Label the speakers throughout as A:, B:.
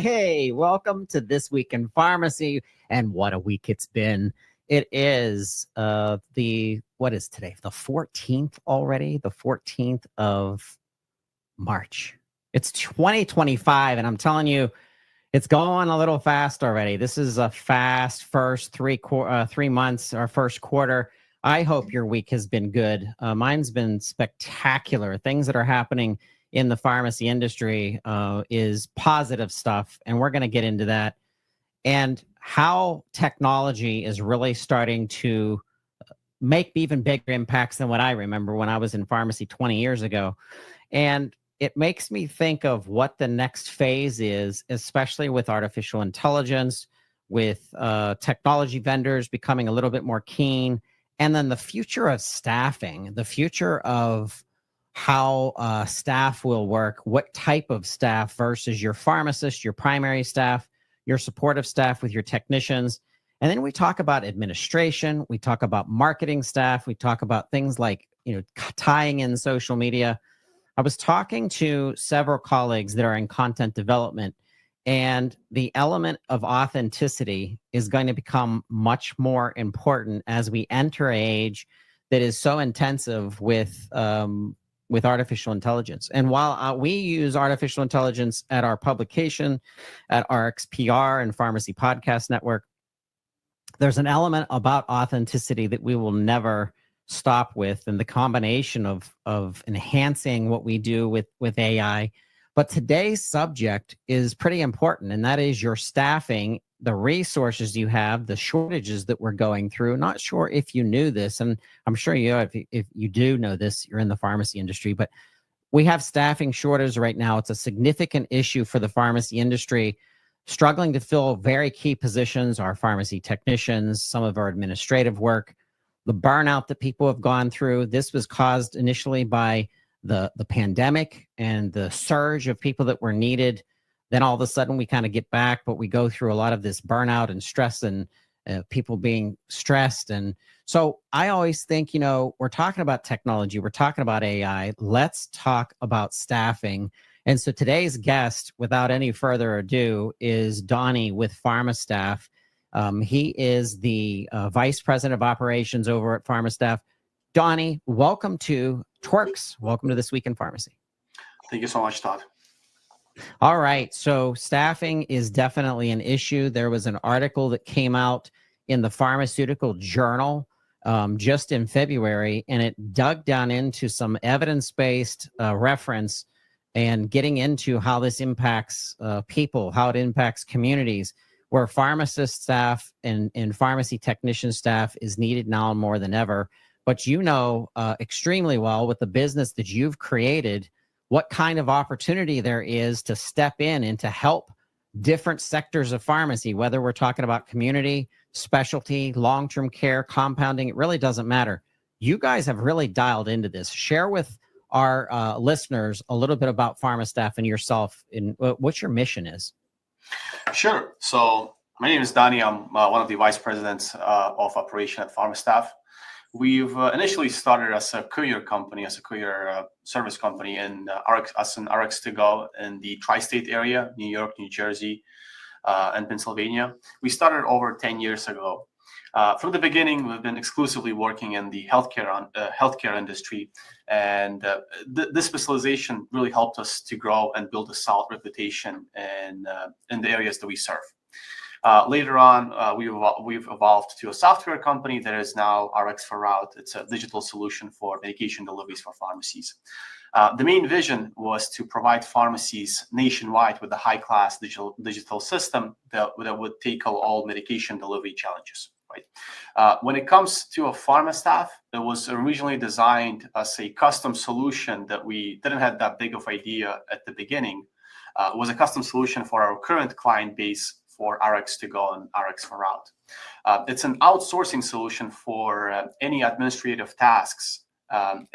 A: Hey, welcome to This Week in Pharmacy. And what a week it's been. It is what is today? The 14th already? The 14th of March. It's 2025, and I'm telling you, it's going a little fast already. This is a fast first 3 months, our first quarter. I hope your week has been good. Mine's been spectacular. Things that are happening in the pharmacy industry is positive stuff, and we're going to get into that. And how technology is really starting to make even bigger impacts than what I remember when I was in pharmacy 20 years ago. And it makes me think of what the next phase is, especially with artificial intelligence, with technology vendors becoming a little bit more keen, and then the future of staffing, the future of how staff will work, what type of staff versus your pharmacist, your primary staff, your supportive staff with your technicians. And then we talk about administration, we talk about marketing staff, we talk about things like, tying in social media. I was talking to several colleagues that are in content development, and the element of authenticity is going to become much more important as we enter an age that is so intensive with artificial intelligence. And while we use artificial intelligence at our publication, at TWIRx PR and Pharmacy Podcast Network, there's an element about authenticity that we will never stop with, and the combination of enhancing what we do with AI. But today's subject is pretty important, and that is your staffing, the resources you have, the shortages that we're going through. Not sure if you knew this, and I'm sure if you do know this, you're in the pharmacy industry, but we have staffing shortages right now. It's a significant issue for the pharmacy industry, struggling to fill very key positions, our pharmacy technicians, some of our administrative work. The burnout that people have gone through. This was caused initially by the pandemic and the surge of people that were needed. Then all of a sudden we kind of get back, but we go through a lot of this burnout and stress and people being stressed. And so I always think, we're talking about technology, we're talking about AI. Let's talk about staffing. And so today's guest, without any further ado, is Donnie with PharmaStaff. He is the Vice President of Operations over at PharmaStaff. Donnie, welcome to TWIRx. Welcome to This Week in Pharmacy.
B: Thank you so much, Todd.
A: All right. So staffing is definitely an issue. There was an article that came out in the Pharmaceutical Journal just in February, and it dug down into some evidence-based reference and getting into how this impacts people, how it impacts communities, where pharmacist staff and pharmacy technician staff is needed now more than ever. But extremely well with the business that you've created, what kind of opportunity there is to step in and to help different sectors of pharmacy, whether we're talking about community, specialty, long-term care, compounding, it really doesn't matter. You guys have really dialed into this. Share with our listeners a little bit about PharmaStaff and yourself and what your mission is.
B: Sure. So my name is Donnie. I'm one of the vice presidents of operation at PharmaStaff. We've initially started as a courier company, as a courier service company in RX to go in the tri-state area, New York, New Jersey, and Pennsylvania. We started over 10 years ago. From the beginning, we've been exclusively working in the healthcare industry, and this specialization really helped us to grow and build a solid reputation in the areas that we serve. Later on, we've evolved to a software company that is now RX for Route. It's a digital solution for medication deliveries for pharmacies. The main vision was to provide pharmacies nationwide with a high-class digital system that would tackle all medication delivery challenges. Right. When it comes to a PharmaStaff, it was originally designed as a custom solution that we didn't have that big of idea at the beginning. It was a custom solution for our current client base for RX to go and RX for Route. It's an outsourcing solution for any administrative tasks, and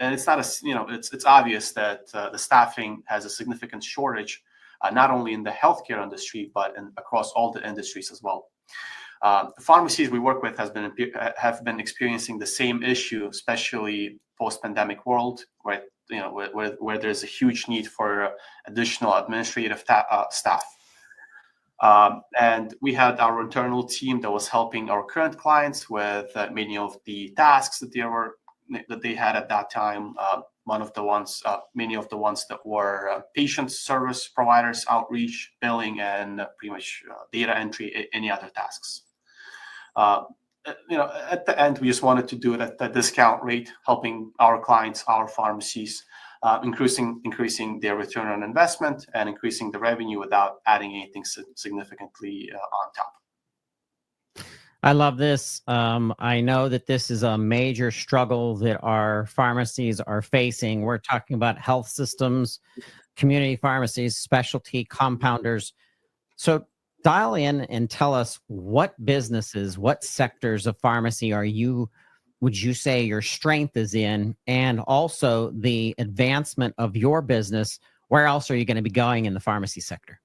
B: it's not it's obvious that the staffing has a significant shortage, not only in the healthcare industry but across all the industries as well. The pharmacies we work with have been experiencing the same issue, especially post-pandemic world, right? Where there's a huge need for additional administrative staff. And we had our internal team that was helping our current clients with many of the tasks that they had at that time. Many of the ones that were patient service providers, outreach, billing, and pretty much data entry, any other tasks. At the end, we just wanted to do it at the discount rate, helping our clients, our pharmacies, increasing their return on investment and increasing the revenue without adding anything significantly on top.
A: I love this. I know that this is a major struggle that our pharmacies are facing. We're talking about health systems, community pharmacies, specialty compounders. So dial in and tell us what businesses, what sectors of pharmacy would you say your strength is in, and also the advancement of your business. Where else are you going to be going in the pharmacy sector?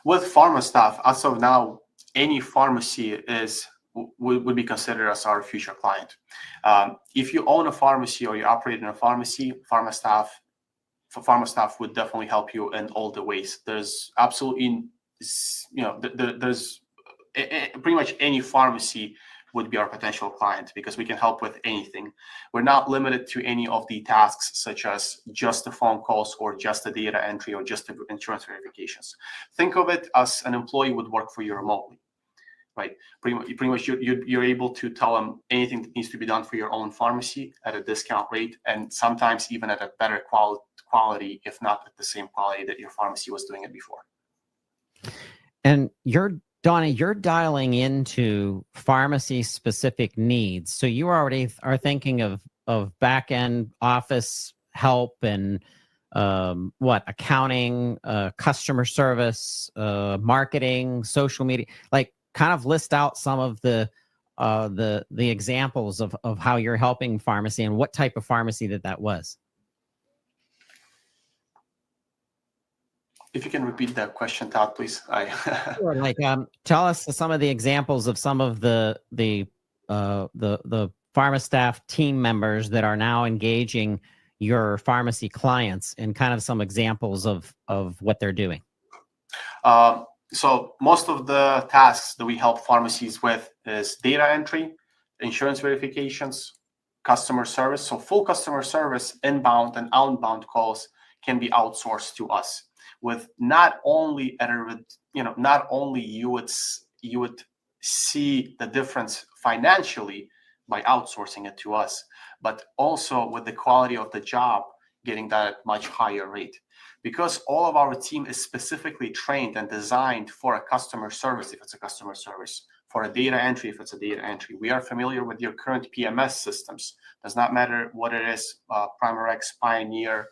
B: With pharma staff, as of now, any pharmacy would be considered as our future client. If you own a pharmacy or you operate in a pharmacy, pharma staff would definitely help you in all the ways. There's absolutely, there's pretty much any pharmacy would be our potential client because we can help with anything. We're not limited to any of the tasks such as just the phone calls or just the data entry or just the insurance verifications. Think of it as an employee would work for you remotely, right? Pretty much you're able to tell them anything that needs to be done for your own pharmacy at a discount rate, and sometimes even at a better quality, if not at the same quality that your pharmacy was doing it before.
A: And Donnie, you're dialing into pharmacy-specific needs. So you already are thinking of back-end office help and accounting, customer service, marketing, social media. Like, kind of list out some of the examples of how you're helping pharmacy and what type of pharmacy that was.
B: If you can repeat that question, Todd, please.
A: Sure. Like, tell us some of the examples of some of the pharma staff team members that are now engaging your pharmacy clients, and kind of some examples of what they're doing.
B: So most of the tasks that we help pharmacies with is data entry, insurance verifications, customer service. So full customer service, inbound and outbound calls can be outsourced to us. With not only you would see the difference financially by outsourcing it to us, but also with the quality of the job getting that at much higher rate. Because all of our team is specifically trained and designed for a customer service, if it's a customer service, for a data entry, if it's a data entry. We are familiar with your current PMS systems. Does not matter what it is, PrimaRx, Pioneer,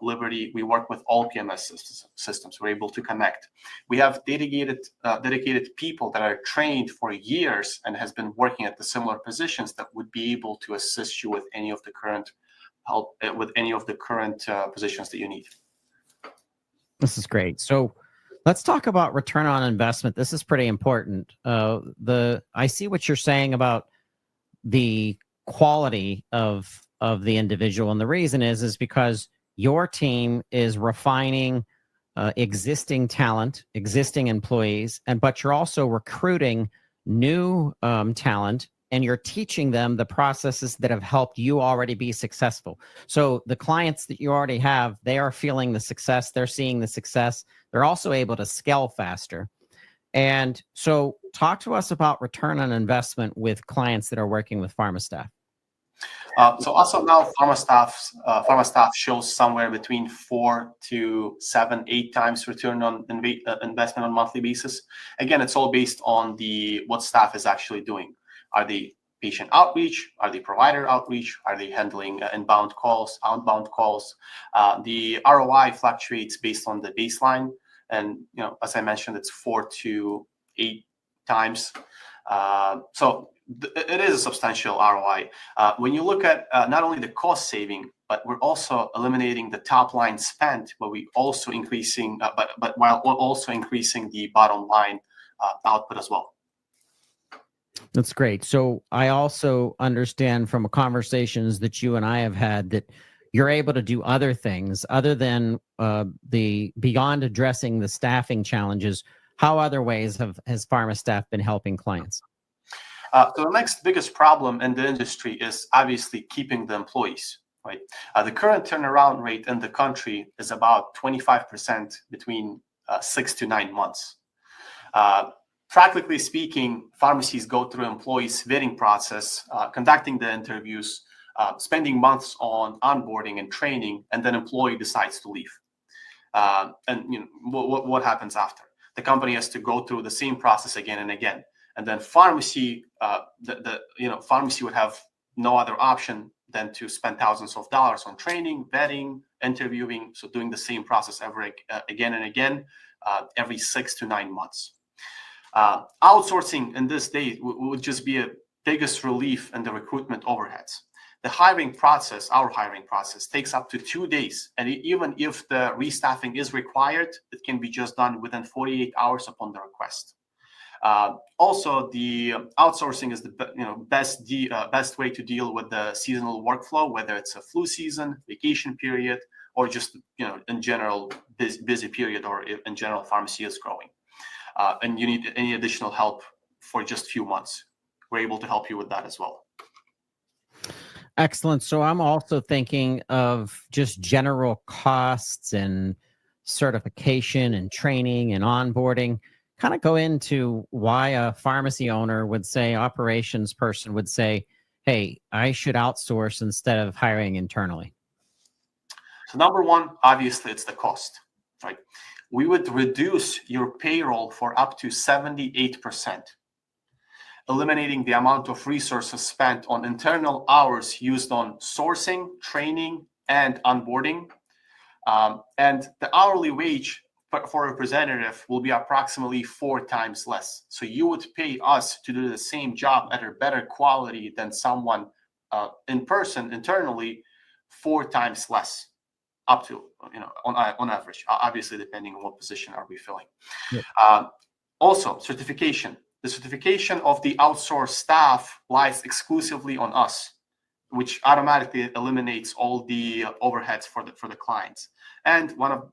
B: Liberty. We work with all PMS systems. We're able to connect. We have dedicated people that are trained for years and has been working at the similar positions that would be able to assist you with any of the current help, with any of the current positions that you need.
A: This is great. So let's talk about return on investment. This is pretty important. I see what you're saying about the quality of the individual, and the reason is because your team is refining existing talent, existing employees, but you're also recruiting new talent, and you're teaching them the processes that have helped you already be successful. So the clients that you already have, they are feeling the success, they're seeing the success, they're also able to scale faster. And so talk to us about return on investment with clients that are working with pharma staff.
B: So as of now, pharma staff shows somewhere between 4 to 7, 8 times return on investment on a monthly basis. Again, it's all based on what staff is actually doing. Are they patient outreach? Are they provider outreach? Are they handling inbound calls, outbound calls? The ROI fluctuates based on the baseline, and as I mentioned, it's 4 to 8 times. So it is a substantial ROI. When you look at not only the cost saving, but we're also eliminating the top line spend, but we also increasing, but while also increasing the bottom line output as well.
A: That's great. So I also understand from conversations that you and I have had that you're able to do other things other than beyond addressing the staffing challenges. How other ways has pharma staff been helping clients?
B: So the next biggest problem in the industry is obviously keeping the employees, right? The current turnaround rate in the country is about 25% between 6 to 9 months. Practically speaking, pharmacies go through employees vetting process, conducting the interviews, spending months on onboarding and training, and then employee decides to leave. And what happens after? The company has to go through the same process again and again. And then pharmacy, pharmacy would have no other option than to spend thousands of dollars on training, vetting, interviewing. So doing the same process again and again, every 6 to 9 months. Outsourcing in this day would just be a biggest relief in the recruitment overheads. The hiring process, our hiring process, takes up to 2 days. And even if the restaffing is required, it can be just done within 48 hours upon the request. Also, the outsourcing is the best way to deal with the seasonal workflow, whether it's a flu season, vacation period, or just in general busy period, or in general pharmacy is growing, and you need any additional help for just a few months. We're able to help you with that as well.
A: Excellent. So I'm also thinking of just general costs and certification and training and onboarding. Kind of go into why a pharmacy owner would say, operations person would say, hey, I should outsource instead of hiring internally.
B: So number one, obviously, it's the cost, right? We would reduce your payroll for up to 78%, eliminating the amount of resources spent on internal hours used on sourcing, training, and onboarding. And the hourly wage for a representative will be approximately 4 times less. So you would pay us to do the same job at a better quality than someone in person internally 4 times less, up to on average. Obviously, depending on what position are we filling.
A: Yep.
B: Also, certification. The certification of the outsourced staff lies exclusively on us, which automatically eliminates all the overheads for the clients. And one of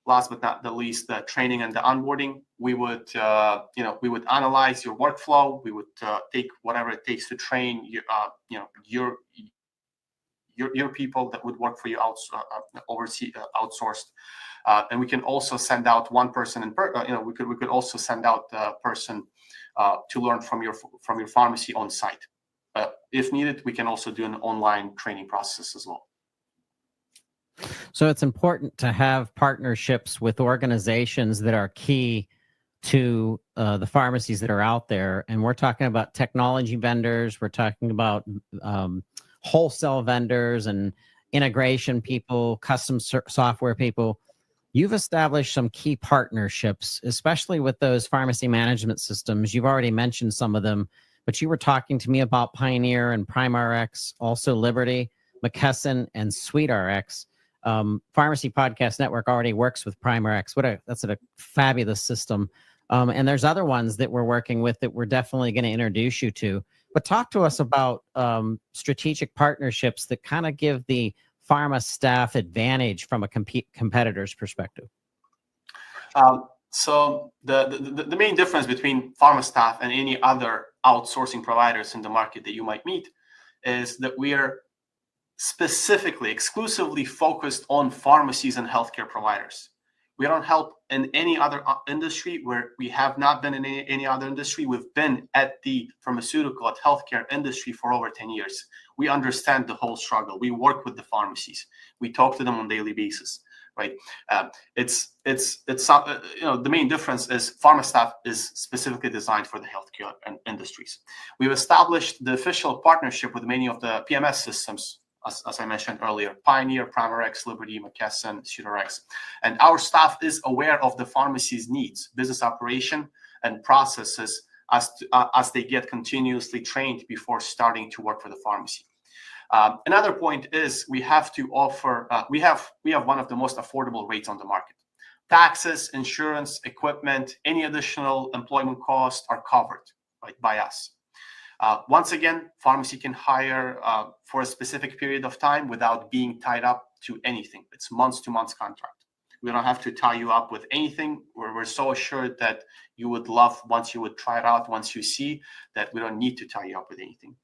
B: last but not the least, the training and the onboarding. We would analyze your workflow. We would take whatever it takes to train your people that would work for you outsourced. And we can also send out one person we could also send out a person to learn from your pharmacy on site. If needed, we can also do an online training process as well.
A: So it's important to have partnerships with organizations that are key to the pharmacies that are out there. And we're talking about technology vendors. We're talking about wholesale vendors and integration people, custom software people. You've established some key partnerships, especially with those pharmacy management systems. You've already mentioned some of them, but you were talking to me about Pioneer and PrimeRx, also Liberty, McKesson, and SweetRx. Pharmacy Podcast Network already works with PrimeRx. That's a fabulous system. And there's other ones that we're working with that we're definitely going to introduce you to. But talk to us about strategic partnerships that kind of give the pharma staff advantage from a competitor's perspective.
B: So the main difference between pharma staff and any other outsourcing providers in the market that you might meet is that we are specifically, exclusively focused on pharmacies and healthcare providers. We don't help in any other industry. Where we have not been in any other industry. We've been at the pharmaceutical, at healthcare industry for over 10 years. We understand the whole struggle. We work with the pharmacies. We talk to them on a daily basis, right? The main difference is pharma staff is specifically designed for the healthcare industries. We've established the official partnership with many of the PMS systems, as I mentioned earlier, Pioneer, PrimeRx, Liberty, McKesson, TWIRx. And our staff is aware of the pharmacy's needs, business operation, and processes as they get continuously trained before starting to work for the pharmacy. Another point is we have to offer, we have one of the most affordable rates on the market. Taxes, insurance, equipment, any additional employment costs are covered, right, by us. Once again, pharmacy can hire for a specific period of time without being tied up to anything. It's month-to-month contract. We don't have to tie you up with anything. We're so assured that you would love once you would try it out, once you see that we don't need to tie you up with anything.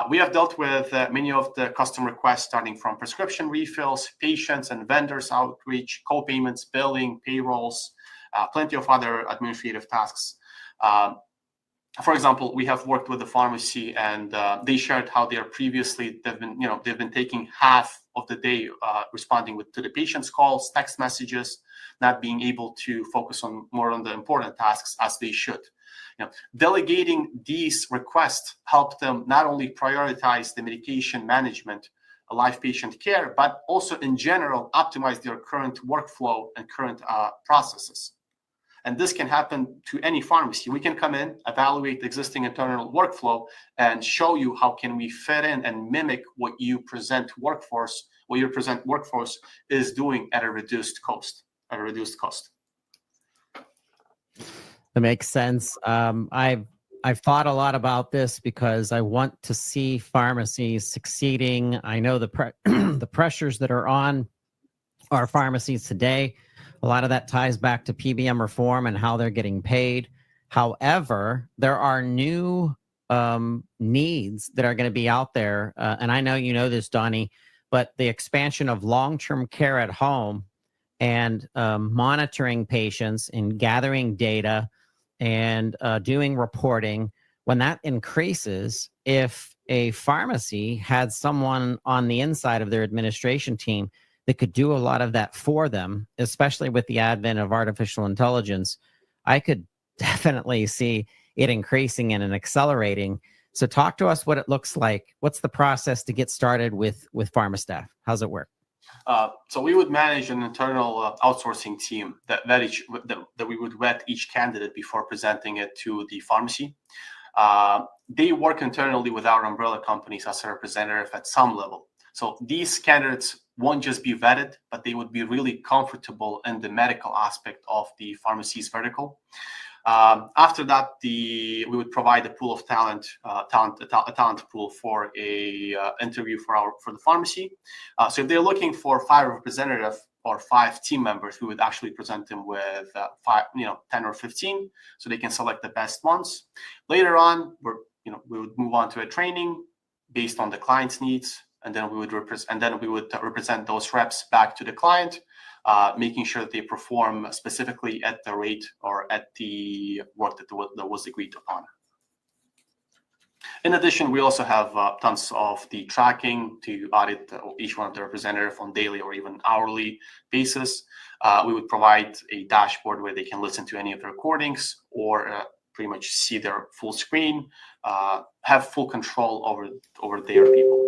B: We have dealt with many of the customer requests, starting from prescription refills, patients and vendors outreach, co-payments, billing, payrolls, plenty of other administrative tasks. For example, we have worked with the pharmacy, and they shared how they've been taking half of the day responding to the patient's calls, text messages, not being able to focus more on the important tasks as they should. Delegating these requests help them not only prioritize the medication management, live patient care, but also in general optimize their current workflow and current processes. And this can happen to any pharmacy. We can come in, evaluate the existing internal workflow, and show you how can we fit in and mimic what your present workforce is doing at a reduced cost.
A: That makes sense. I've thought a lot about this because I want to see pharmacies succeeding. I know the pressures that are on our pharmacies today. A lot of that ties back to PBM reform and how they're getting paid. However, there are new needs that are going to be out there. And I know you know this, Donnie, but the expansion of long-term care at home and monitoring patients and gathering data and doing reporting, when that increases, if a pharmacy had someone on the inside of their administration team that could do a lot of that for them, especially with the advent of artificial intelligence, I could definitely see it increasing and accelerating. So talk to us what it looks like. What's the process to get started with pharma staff? How's it work?
B: So we would manage an internal outsourcing team that we would vet each candidate before presenting it to the pharmacy. They work internally with our umbrella companies as a representative at some level. So these candidates won't just be vetted, but they would be really comfortable in the medical aspect of the pharmacy's vertical. After that, we would provide a pool of talent pool for a interview for the pharmacy. So if they're looking for 5 representatives or 5 team members, we would actually present them with 10 or 15, so they can select the best ones. Later on, we would move on to a training based on the client's needs. And then we would represent those reps back to the client, making sure that they perform specifically at the rate or at the work that was agreed upon. In addition, we also have tons of the tracking to audit each one of the representatives on daily or even hourly basis. We would provide a dashboard where they can listen to any of the recordings or pretty much see their full screen, have full control over their people.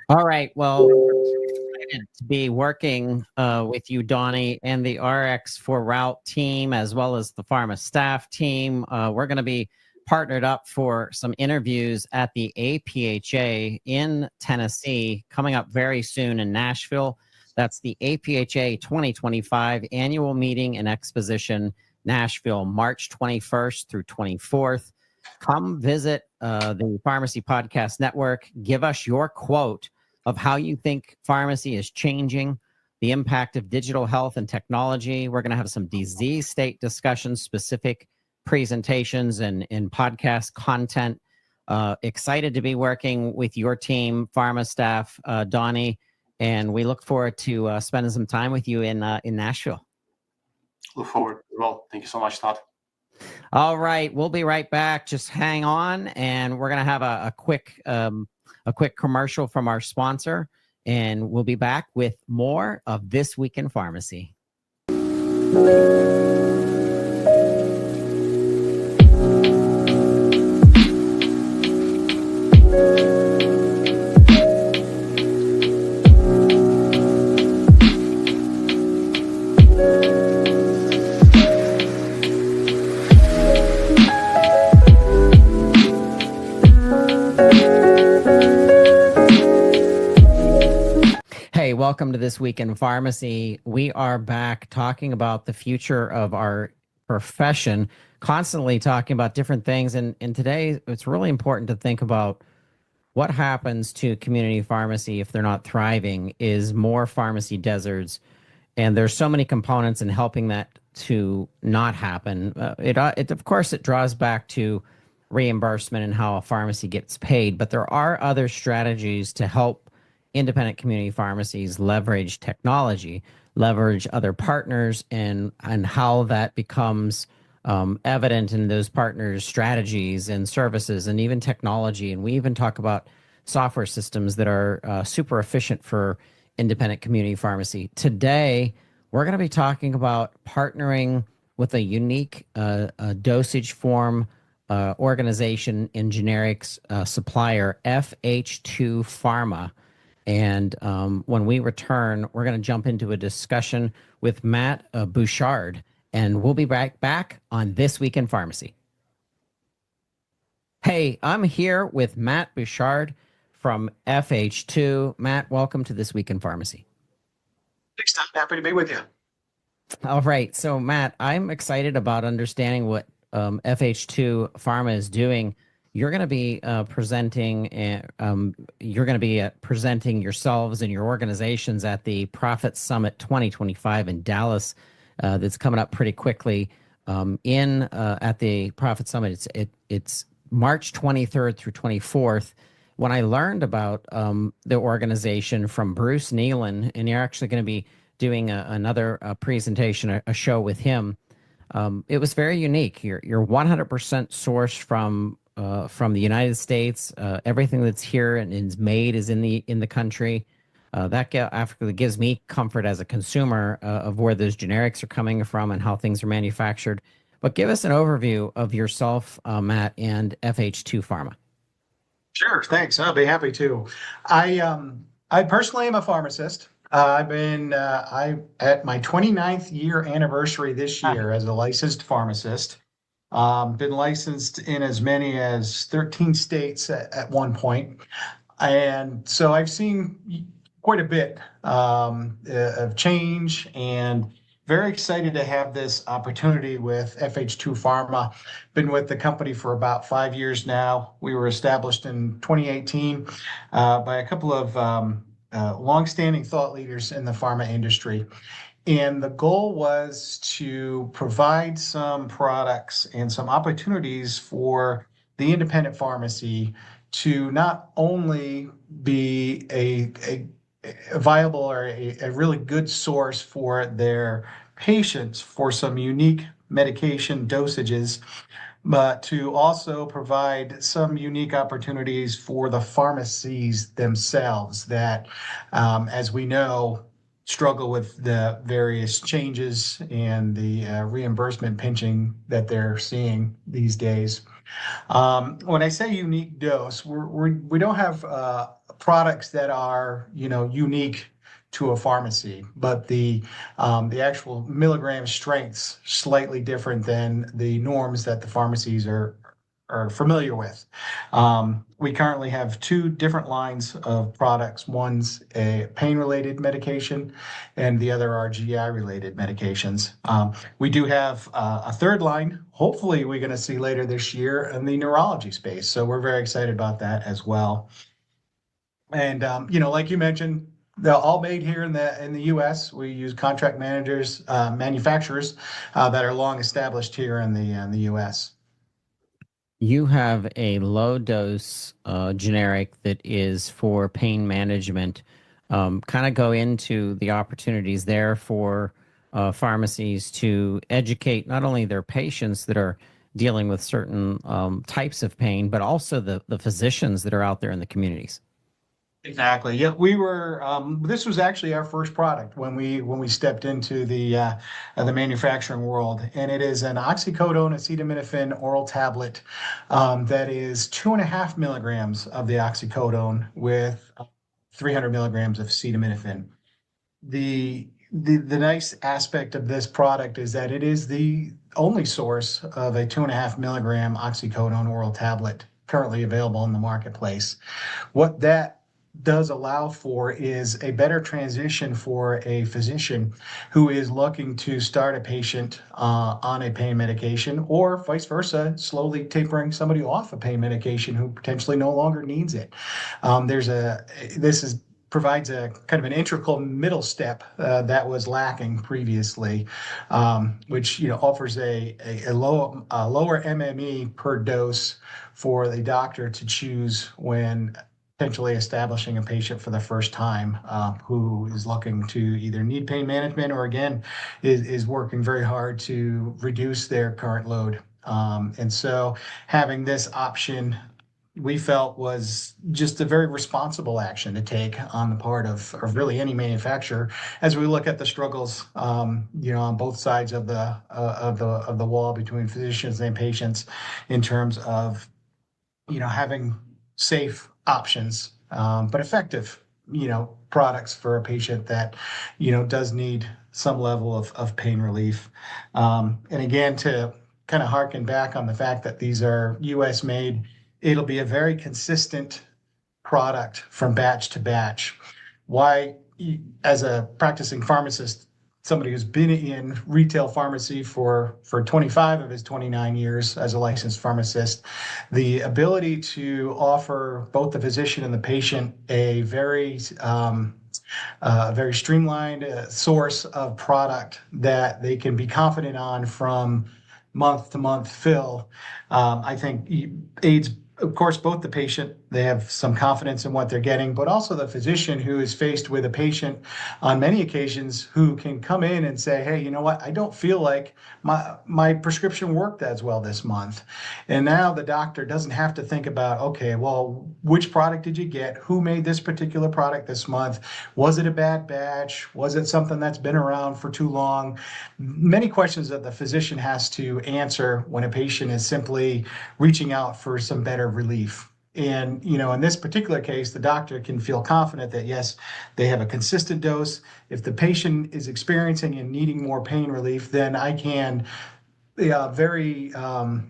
A: All right. Well, we're excited to be working with you, Donnie, and the RX4 Route team, as well as the pharma staff team. We're going to be partnered up for some interviews at the APHA in Tennessee, coming up very soon in Nashville. That's the APHA 2025 annual meeting and exposition, Nashville, March 21st through 24th. Come visit the Pharmacy Podcast Network. Give us your quote of how you think pharmacy is changing, the impact of digital health and technology. We're going to have some disease state discussions, specific presentations, and podcast content. Excited to be working with your team, pharma staff, Donnie, and we look forward to spending some time with you in Nashville.
B: Look forward. Well, thank you so much, Todd.
A: All right, we'll be right back. Just hang on, and we're going to have a quick commercial from our sponsor, and we'll be back with more of This Week in Pharmacy. Hey, welcome to This Week in Pharmacy. We are back talking about the future of our profession, constantly talking about different things. And today it's really important to think about what happens to community pharmacy if they're not thriving is more pharmacy deserts. And there's so many components in helping that to not happen. It of course it draws back to reimbursement and how a pharmacy gets paid, but there are other strategies to help independent community pharmacies leverage technology, leverage other partners, and how that becomes evident in those partners' strategies and services and even technology. And we even talk about software systems that are super efficient for independent community pharmacy. Today, we're going to be talking about partnering with a unique dosage form organization and generics supplier, FH2 Pharma. And when we return, we're going to jump into a discussion with Matt Bouchard, and we'll be back on This Week in Pharmacy. Hey, I'm here with Matt Bouchard from FH2. Matt, welcome to This Week in Pharmacy.
C: Thanks, Tom. Happy to be with you.
A: All right. So, Matt, I'm excited about understanding what FH2 Pharma is doing. You're going to be presenting yourselves and your organizations at the Profit Summit 2025 in Dallas. That's coming up pretty quickly. At the Profit Summit, it's March 23rd through 24th. When I learned about the organization from Bruce Nealon, and you're actually going to be doing another presentation, a show with him, it was very unique. You're 100% sourced from the United States. Everything that's here and is made is in the country. That actually gives me comfort as a consumer of where those generics are coming from and how things are manufactured. But give us an overview of yourself, Matt, and FH2 Pharma.
C: Sure, thanks. I'll be happy to. I personally am a pharmacist. I've been at my 29th year anniversary this year as a licensed pharmacist. Been licensed in as many as 13 states at one point. And so I've seen quite a bit of change, and very excited to have this opportunity with FH2 Pharma. Been with the company for about 5 years now. We were established in 2018 by a couple of longstanding thought leaders in the pharma industry. And the goal was to provide some products and some opportunities for the independent pharmacy to not only be a viable or a really good source for their patients for some unique medication dosages, but to also provide some unique opportunities for the pharmacies themselves that, as we know, struggle with the various changes and the reimbursement pinching that they're seeing these days. When I say unique dose, we don't have products that are unique to a pharmacy, but the actual milligram strengths slightly different than the norms that the pharmacies are familiar with. We currently have two different lines of products. One's a pain-related medication, and the other are GI-related medications. We do have a third line, hopefully we're going to see later this year, in the neurology space. So we're very excited about that as well. And like you mentioned, they're all made here in the U.S. We use contract manufacturers that are long established here in the U.S.
A: You have a low dose generic that is for pain management. Kind of go into the opportunities there for pharmacies to educate not only their patients that are dealing with certain types of pain, but also the physicians that are out there in the communities.
C: Exactly. Yeah, we were. This was actually our first product when we stepped into the manufacturing world, and it is an oxycodone acetaminophen oral tablet that is 2.5 milligrams of the oxycodone with 300 milligrams of acetaminophen. The nice aspect of this product is that it is the only source of a 2.5 milligram oxycodone oral tablet currently available in the marketplace. What that does allow for is a better transition for a physician who is looking to start a patient on a pain medication, or vice versa, slowly tapering somebody off a pain medication who potentially no longer needs it. Provides a kind of an integral middle step that was lacking previously, which offers a lower MME per dose for the doctor to choose when potentially establishing a patient for the first time who is looking to either need pain management or again is working very hard to reduce their current load. And so having this option we felt was just a very responsible action to take on the part of really any manufacturer as we look at the struggles on both sides of the wall between physicians and patients in terms of having safe options, but effective, products for a patient that, does need some level of pain relief. And again, to kind of harken back on the fact that these are US made, it'll be a very consistent product from batch to batch. Why, as a practicing pharmacist, somebody who's been in retail pharmacy for 25 of his 29 years as a licensed pharmacist, the ability to offer both the physician and the patient a very streamlined source of product that they can be confident on from month to month fill, I think aids, of course, both the patient, they have some confidence in what they're getting, but also the physician who is faced with a patient on many occasions who can come in and say, hey, you know what, I don't feel like my prescription worked as well this month. And now the doctor doesn't have to think about, okay, well, which product did you get? Who made this particular product this month? Was it a bad batch? Was it something that's been around for too long? Many questions that the physician has to answer when a patient is simply reaching out for some better relief. And, in this particular case, the doctor can feel confident that, yes, they have a consistent dose. If the patient is experiencing and needing more pain relief, then I can very, I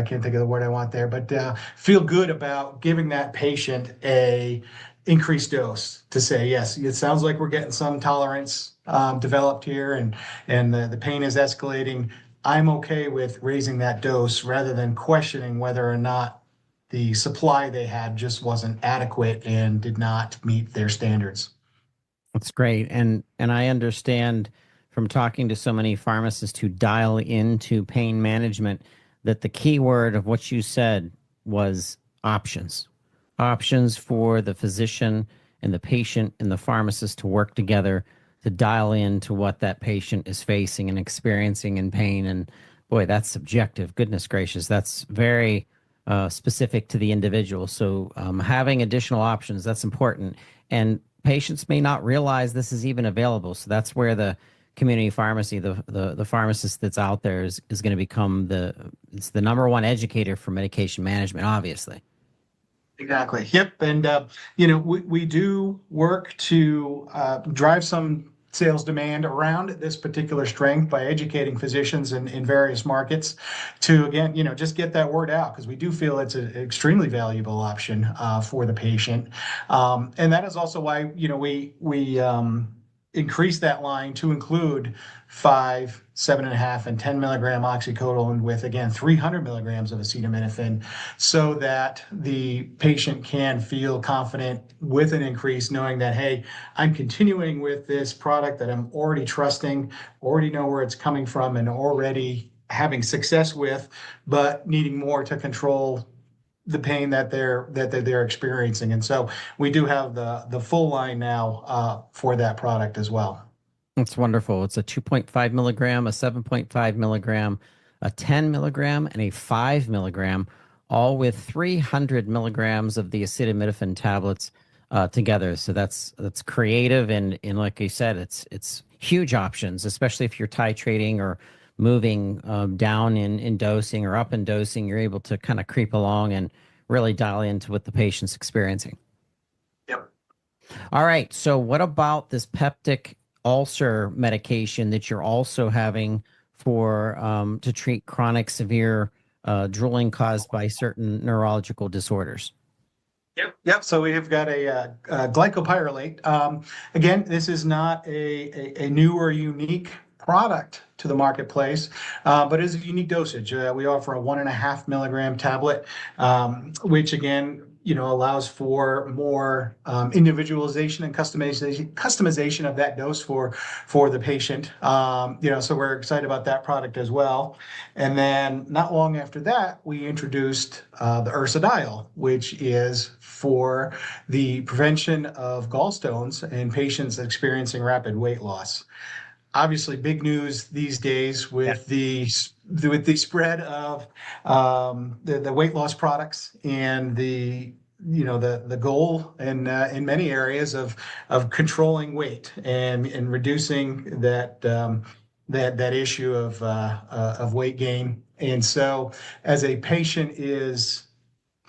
C: can't think of the word I want there, but feel good about giving that patient a increased dose to say, yes, it sounds like we're getting some tolerance developed here and the pain is escalating. I'm okay with raising that dose rather than questioning whether or not the supply they had just wasn't adequate and did not meet their standards.
A: That's great. And I understand from talking to so many pharmacists who dial into pain management that the key word of what you said was options. Options for the physician and the patient and the pharmacist to work together to dial into what that patient is facing and experiencing in pain. And boy, that's subjective. Goodness gracious, that's very specific to the individual. So having additional options, that's important. And patients may not realize this is even available. So that's where the community pharmacy, the pharmacist that's out there is going to become it's the number one educator for medication management, obviously.
C: Exactly. Yep. And, we do work to drive some sales demand around this particular strength by educating physicians in various markets to, again, just get that word out because we do feel it's an extremely valuable option for the patient. And that is also why, we increase that line to include 5, 7.5, and 10 milligram oxycodone with, again, 300 milligrams of acetaminophen so that the patient can feel confident with an increase, knowing that, hey, I'm continuing with this product that I'm already trusting, already know where it's coming from, and already having success with, but needing more to control the pain that they're experiencing. And so we do have the full line now for that product as well.
A: That's wonderful. It's a 2.5 milligram, a 7.5 milligram, a 10 milligram, and a 5 milligram, all with 300 milligrams of the acetaminophen tablets together. So that's creative, and like you said, it's huge options, especially if you're titrating or moving down in dosing or up in dosing. You're able to kind of creep along and really dial into what the patient's experiencing.
C: Yep.
A: All right. So what about this peptic ulcer medication that you're also having for to treat chronic severe drooling caused by certain neurological disorders?
C: Yep. So we have got a glycopyrrolate. Again, this is not a new or unique product to the marketplace, but is a unique dosage. We offer a 1.5 milligram tablet, which again, allows for more individualization and customization of that dose for the patient. So we're excited about that product as well. And then not long after that, we introduced the ursodiol, which is for the prevention of gallstones in patients experiencing rapid weight loss. Obviously, big news these days with the spread of the weight loss products and the goal in many areas of controlling weight and reducing that issue of weight gain. And so, as a patient is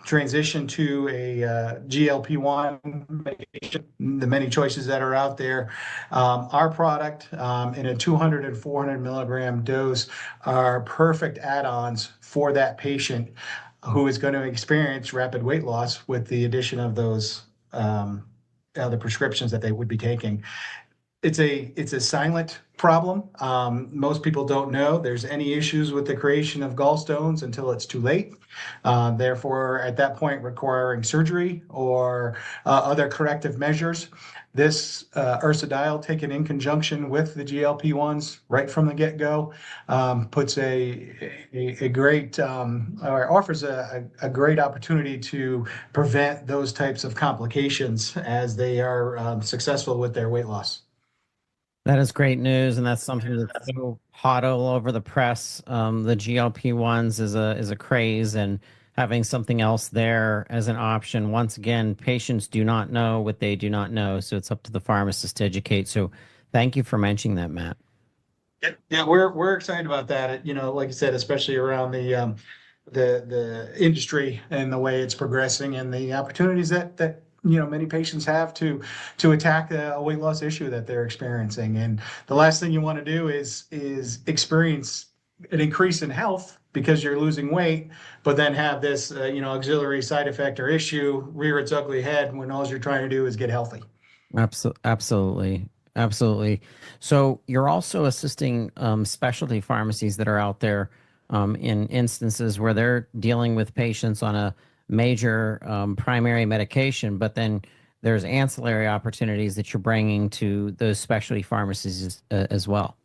C: transition to a GLP-1 medication, the many choices that are out there. Our product in a 200 and 400 milligram dose are perfect add-ons for that patient who is going to experience rapid weight loss with the addition of those other prescriptions that they would be taking. It's a silent problem. Most people don't know there's any issues with the creation of gallstones until it's too late. Therefore, at that point, requiring surgery or other corrective measures. This ursodiol, taken in conjunction with the GLP-1s right from the get-go, puts a great or offers a great opportunity to prevent those types of complications as they are successful with their weight loss.
A: That is great news, and that's something that's so hot all over the press. The GLP-1s is a craze, and having something else there as an option. Once again, patients do not know what they do not know, so it's up to the pharmacist to educate. So, thank you for mentioning that, Matt.
C: Yeah, we're excited about that. Like I said, especially around the industry and the way it's progressing and the opportunities that many patients have to attack a weight loss issue that they're experiencing. And the last thing you want to do is experience an increase in health because you're losing weight, but then have this auxiliary side effect or issue rear its ugly head when all you're trying to do is get healthy.
A: Absolutely. Absolutely. So you're also assisting specialty pharmacies that are out there in instances where they're dealing with patients on a major primary medication, but then there's ancillary opportunities that you're bringing to those specialty pharmacies as well.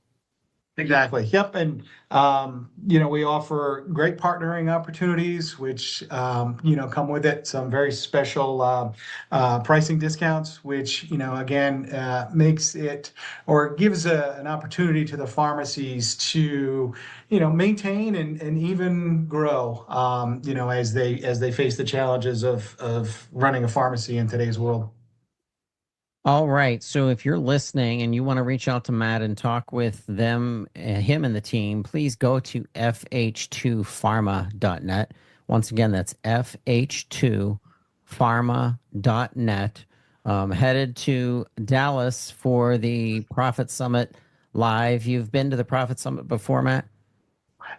C: Exactly. Yep. And, we offer great partnering opportunities, which, come with it some very special pricing discounts, which, again, makes it or gives an opportunity to the pharmacies to, maintain and even grow, as they face the challenges of running a pharmacy in today's world.
A: All right. So if you're listening and you want to reach out to Matt and talk with them, him and the team, please go to fh2pharma.net. Once again, that's fh2pharma.net. Headed to Dallas for the Profit Summit Live. You've been to the Profit Summit before, Matt?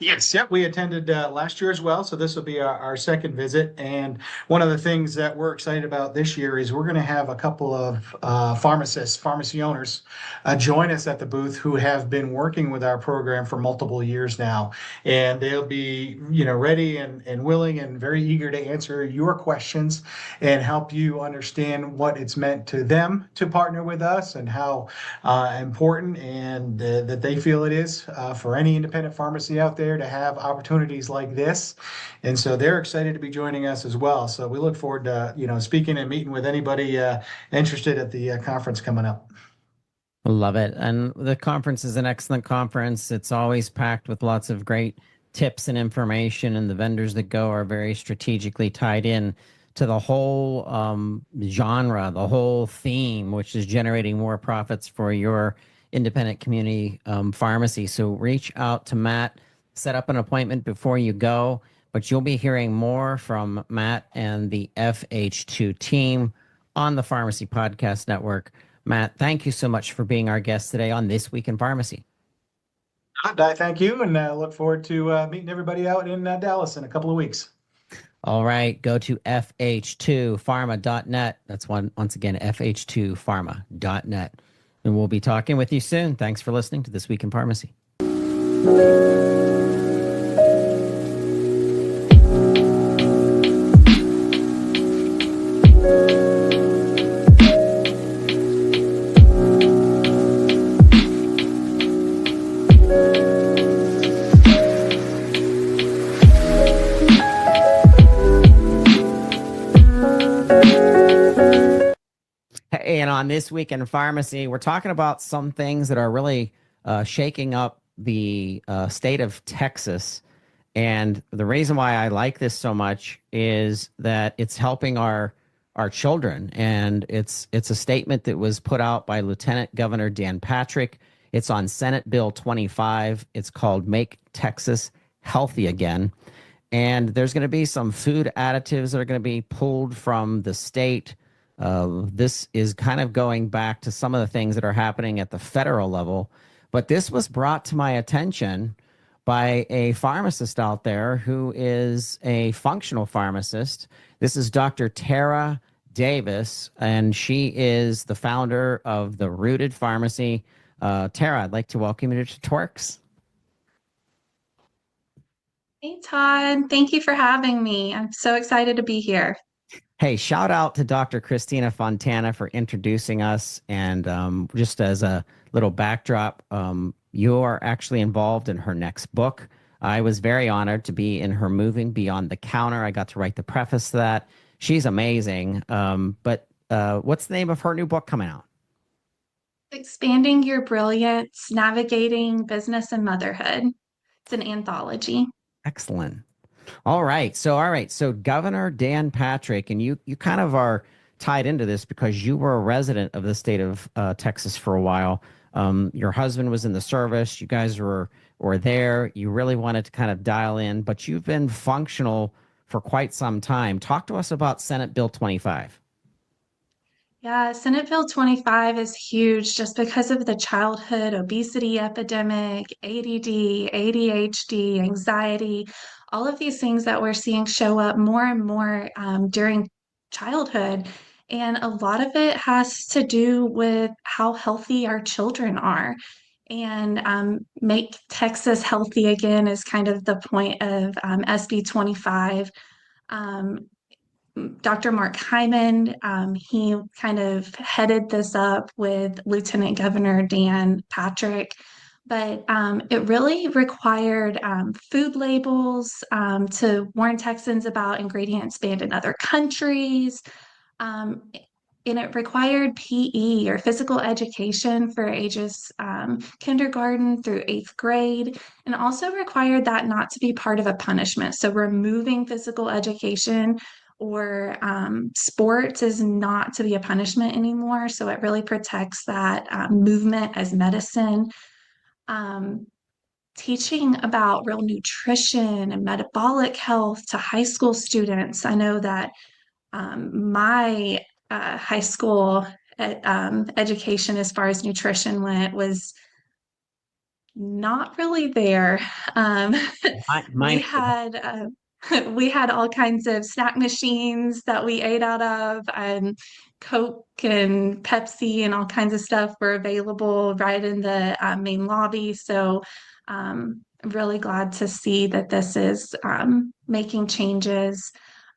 C: Yes, yep. We attended last year as well, so this will be our second visit. And one of the things that we're excited about this year is we're going to have a couple of pharmacy owners, join us at the booth who have been working with our program for multiple years now, and they'll be ready and willing and very eager to answer your questions and help you understand what it's meant to them to partner with us and how important and that they feel it is for any independent pharmacy out there to have opportunities like this. And so they're excited to be joining us as well. So we look forward to, speaking and meeting with anybody interested at the conference coming up.
A: Love it. And the conference is an excellent conference. It's always packed with lots of great tips and information, and the vendors that go are very strategically tied in to the whole genre, the whole theme, which is generating more profits for your independent community pharmacy. So reach out to Matt, set up an appointment before you go, but you'll be hearing more from Matt and the FH2 team on the Pharmacy Podcast Network. Matt, thank you so much for being our guest today on This Week in Pharmacy.
C: Thank you, and look forward to meeting everybody out in Dallas in a couple of weeks.
A: All right, go to fh2pharma.net. That's once again, fh2pharma.net. And we'll be talking with you soon. Thanks for listening to This Week in Pharmacy. Hey, and on This Week in Pharmacy, we're talking about some things that are really shaking up the state of Texas. And the reason why I like this so much is that it's helping our children. And it's a statement that was put out by Lieutenant Governor Dan Patrick. It's on Senate Bill 25. It's called Make Texas Healthy Again. And there's going to be some food additives that are going to be pulled from the state. This is kind of going back to some of the things that are happening at the federal level. But this was brought to my attention by a pharmacist out there who is a functional pharmacist. This is Dr. Tara Davis, and she is the founder of the Rooted Pharmacy. Tara, I'd like to welcome you to TWIRx.
D: Hey, Todd. Thank you for having me. I'm so excited to be here.
A: Hey, shout out to Dr. Christina Fontana for introducing us. And just as a little backdrop, you are actually involved in her next book. I was very honored to be in her Moving Beyond the Counter. I got to write the preface to that. She's amazing. But what's the name of her new book coming out?
D: Expanding Your Brilliance, Navigating Business and Motherhood. It's an anthology.
A: Excellent. All right. So Governor Dan Patrick, and you kind of are tied into this because you were a resident of the state of Texas for a while. Your husband was in the service. You guys were there. You really wanted to kind of dial in, but you've been functional for quite some time. Talk to us about Senate Bill 25.
D: Yeah, Senate Bill 25 is huge just because of the childhood obesity epidemic, ADD, ADHD, anxiety, all of these things that we're seeing show up more and more during childhood. And a lot of it has to do with how healthy our children are. And Make Texas Healthy Again is kind of the point of SB 25. Dr. Mark Hyman, he kind of headed this up with Lieutenant Governor Dan Patrick, but it really required food labels to warn Texans about ingredients banned in other countries. And it required PE or physical education for ages kindergarten through 8th grade, and also required that not to be part of a punishment. So removing physical education or sports is not to be a punishment anymore. So it really protects that movement as medicine. Teaching about real nutrition and metabolic health to high school students. I know that my high school education as far as nutrition went was not really there. We had we had all kinds of snack machines that we ate out of, and Coke and Pepsi and all kinds of stuff were available right in the main lobby. So I'm really glad to see that this is making changes.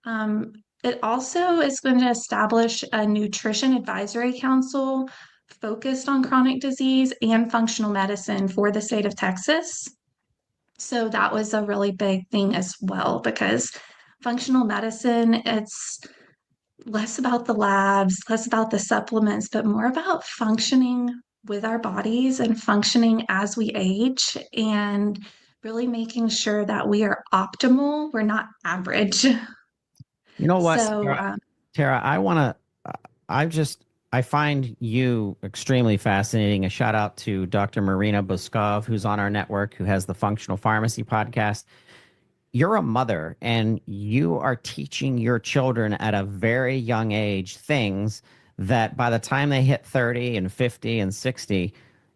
D: It also is going to establish a nutrition advisory council focused on chronic disease and functional medicine for the state of Texas. So that was a really big thing as well, because functional medicine, it's less about the labs, less about the supplements, but more about functioning with our bodies and functioning as we age and really making sure that we are optimal. We're not average.
A: You know what,
D: So,
A: Tara, I find you extremely fascinating. A shout out to Dr. Marina Boskov, who's on our network, who has the Functional Pharmacy podcast. You're a mother and you are teaching your children at a very young age things that by the time they hit 30 and 50 and 60,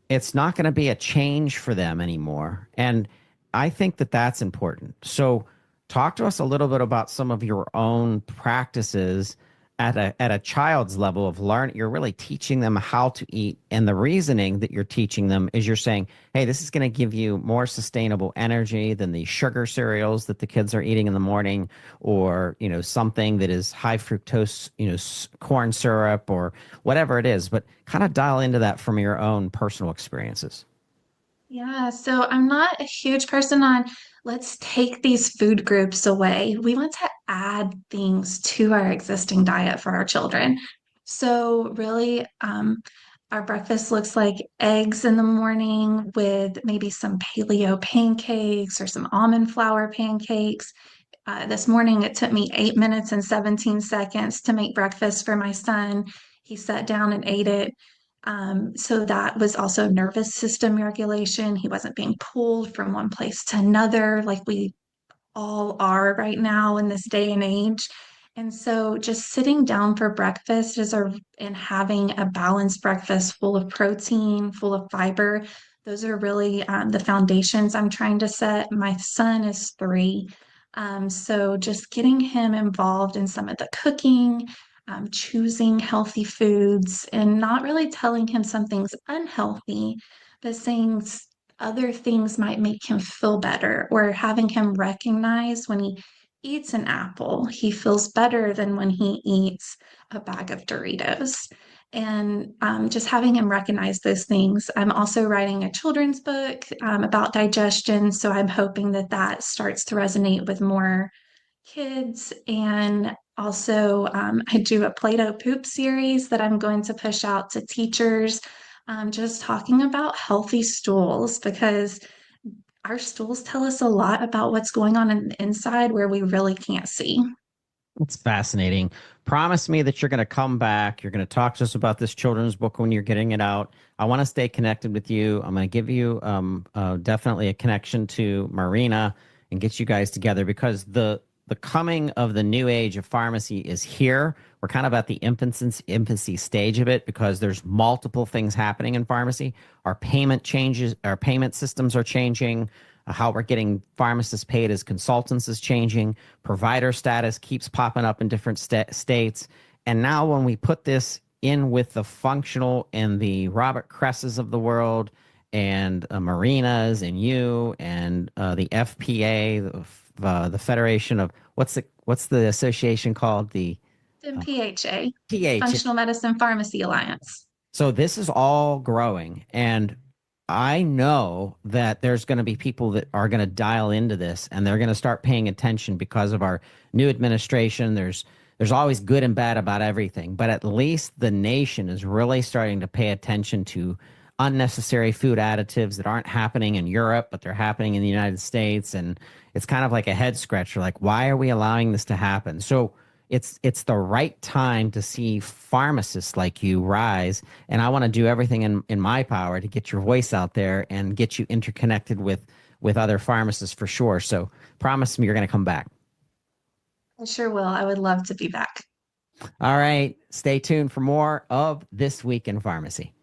A: it's not going to be a change for them anymore. And I think that that's important. So talk to us a little bit about some of your own practices at a child's level of learn. You're really teaching them how to eat, and the reasoning that you're teaching them is you're saying, hey, this is going to give you more sustainable energy than the sugar cereals that the kids are eating in the morning, or something that is high fructose, corn syrup or whatever it is. But kind of dial into that from your own personal experiences.
D: Yeah, so I'm not a huge person on let's take these food groups away. We want to add things to our existing diet for our children. So really, our breakfast looks like eggs in the morning with maybe some paleo pancakes or some almond flour pancakes. This morning, it took me 8 minutes and 17 seconds to make breakfast for my son. He sat down and ate it. So that was also nervous system regulation. He wasn't being pulled from one place to another like we all are right now in this day and age. And so just sitting down for breakfast and having a balanced breakfast full of protein, full of fiber, those are really the foundations I'm trying to set. My son is 3. So just getting him involved in some of the cooking, choosing healthy foods, and not really telling him something's unhealthy, but saying other things might make him feel better, or having him recognize when he eats an apple, he feels better than when he eats a bag of Doritos. And just having him recognize those things. I'm also writing a children's book about digestion. So I'm hoping that that starts to resonate with more kids. And also, I do a Play-Doh poop series that I'm going to push out to teachers, just talking about healthy stools, because our stools tell us a lot about what's going on in the inside where we really can't see.
A: It's fascinating. Promise me that you're going to come back. You're going to talk to us about this children's book when you're getting it out. I want to stay connected with you. I'm going to give you definitely a connection to Marina and get you guys together, because the coming of the new age of pharmacy is here. We're kind of at the infancy stage of it, because there's multiple things happening in pharmacy. Our payment changes, our payment systems are changing. How we're getting pharmacists paid as consultants is changing. Provider status keeps popping up in different states. And now when we put this in with the functional and the Robert Cresses of the world, and Marinas and you and the FPA, the Federation of what's the association called? The
D: PHA,
A: PH.
D: Functional Medicine Pharmacy Alliance.
A: So this is all growing, and I know that there's going to be people that are going to dial into this, and they're going to start paying attention because of our new administration. There's always good and bad about everything, but at least the nation is really starting to pay attention to unnecessary food additives that aren't happening in Europe, but they're happening in the United States. And it's kind of like a head scratcher, like, why are we allowing this to happen? So it's the right time to see pharmacists like you rise. And I want to do everything in my power to get your voice out there and get you interconnected with other pharmacists for sure. So promise me you're going to come back.
D: I sure will. I would love to be back.
A: All right. Stay tuned for more of This Week in Pharmacy.